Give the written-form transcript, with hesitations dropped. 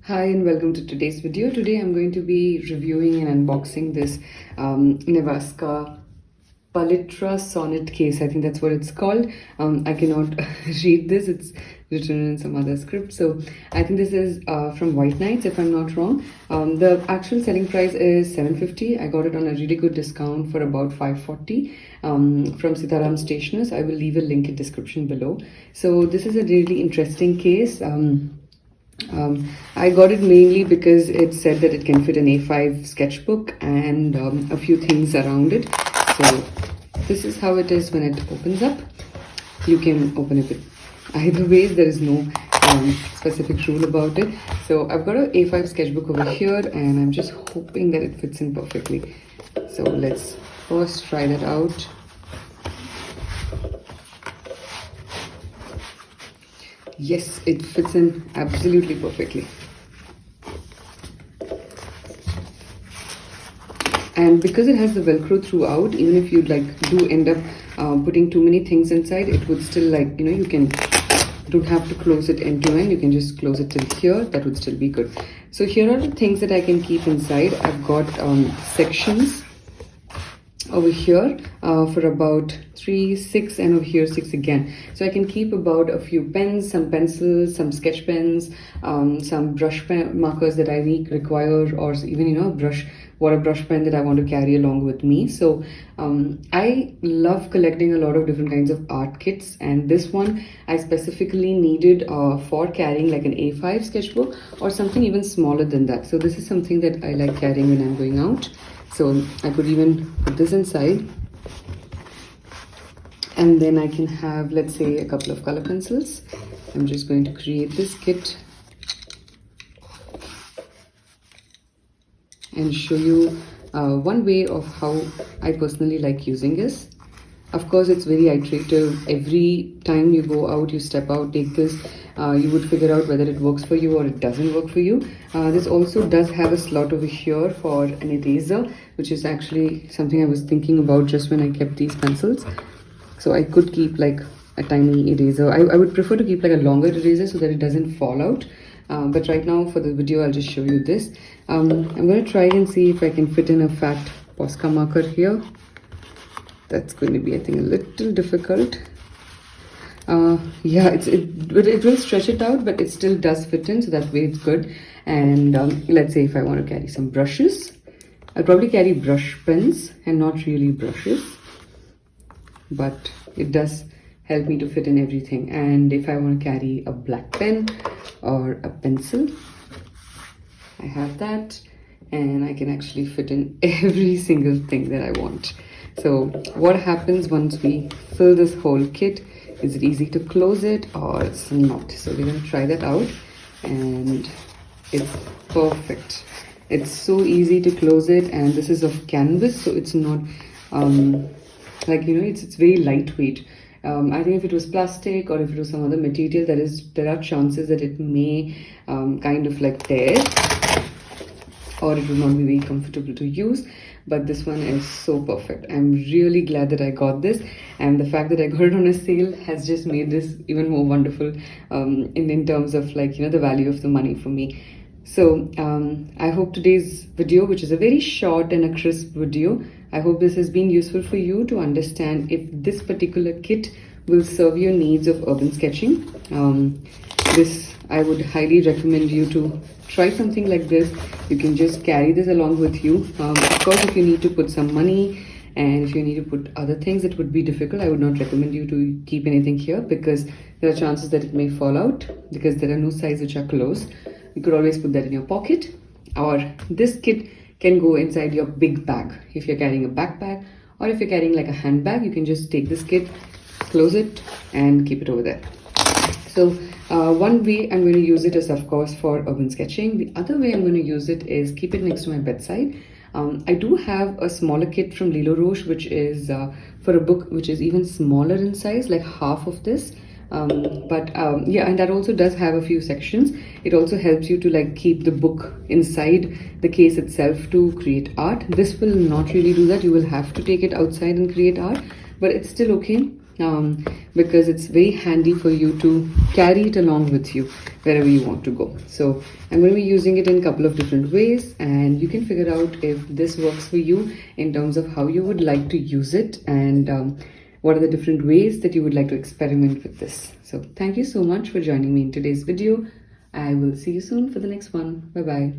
Hi and welcome to today's video. Today I'm going to be reviewing and unboxing this Nevskaya Palitra Sonnet Case. I think that's what it's called. I cannot read this. It's written in some other script. So I think this is from White Knights, if I'm not wrong. The actual selling price is $750. I got it on a really good discount for about $540 from Sitaram Stationers. I will leave a link in description below. So this is a really interesting case. I got it mainly because it said that it can fit an A5 sketchbook and a few things around it. So this is how it is when it opens up. You can open it either ways. There is no specific rule about it. So I've got an A5 sketchbook over here and I'm just hoping that it fits in perfectly. So let's first try that out. Yes, it fits in absolutely perfectly. And because it has the Velcro throughout, even if you do end up putting too many things inside, it would still you don't have to close it end to end. You can just close it till here. That would still be good. So here are the things that I can keep inside. I've got sections over here for about 3, 6, and over here 6 again. So I can keep about a few pens, some pencils, some sketch pens, some brush pen markers that I require, or even a water brush pen that I want to carry along with me. So I love collecting a lot of different kinds of art kits, and this one I specifically needed for carrying like an A5 sketchbook or something even smaller than that. So this is something that I like carrying when I'm going out. So I could even put this inside, and then I can have, let's say, a couple of color pencils. I'm just going to create this kit and show you one way of how I personally like using this. Of course, it's very iterative. Every time you go out, you step out, take this, you would figure out whether it works for you or it doesn't work for you. This also does have a slot over here for an eraser, which is actually something I was thinking about just when I kept these pencils. So I could keep like a tiny eraser. I would prefer to keep like a longer eraser so that it doesn't fall out. But right now for the video, I'll just show you this. I'm going to try and see if I can fit in a fat Posca marker here. That's going to be, I think, a little difficult. Yeah, it will stretch it out, but it still does fit in, so that way it's good. And let's say if I want to carry some brushes, I'll probably carry brush pens and not really brushes, but it does help me to fit in everything. And if I want to carry a black pen or a pencil, I have that, and I can actually fit in every single thing that I want. So what happens once we fill this whole kit? Is it easy to close it or it's not? So we're going to try that out, and it's perfect. It's so easy to close it, and this is of canvas, so it's not it's very lightweight. I think if it was plastic or if it was some other material, there are chances that it may kind of like tear, or it would not be very comfortable to use. But this one is so perfect. I'm really glad that I got this, and the fact that I got it on a sale has just made this even more wonderful in terms of the value of the money for me. So I hope today's video, which is a very short and a crisp video, I hope this has been useful for you to understand if this particular kit will serve your needs of urban sketching. I would highly recommend you to try something like this. You can just carry this along with you. Of course, if you need to put some money and if you need to put other things, it would be difficult. I would not recommend you to keep anything here because there are chances that it may fall out because there are no sides which are close. You could always put that in your pocket, or this kit can go inside your big bag. If you're carrying a backpack or if you're carrying like a handbag, you can just take this kit, close it, and keep it over there. So one way I'm going to use it is, of course, for urban sketching. The other way I'm going to use it is keep it next to my bedside. I do have a smaller kit from Lilo Roche, which is for a book which is even smaller in size, like half of this. Yeah, and that also does have a few sections. It also helps you to keep the book inside the case itself to create art. This will not really do that. You will have to take it outside and create art, but it's still okay. because it's very handy for you to carry it along with you wherever you want to go. So I'm going to be using it in a couple of different ways, and you can figure out if this works for you in terms of how you would like to use it, and what are the different ways that you would like to experiment with this. So thank you so much for joining me in today's video. I will see you soon for the next one. Bye bye.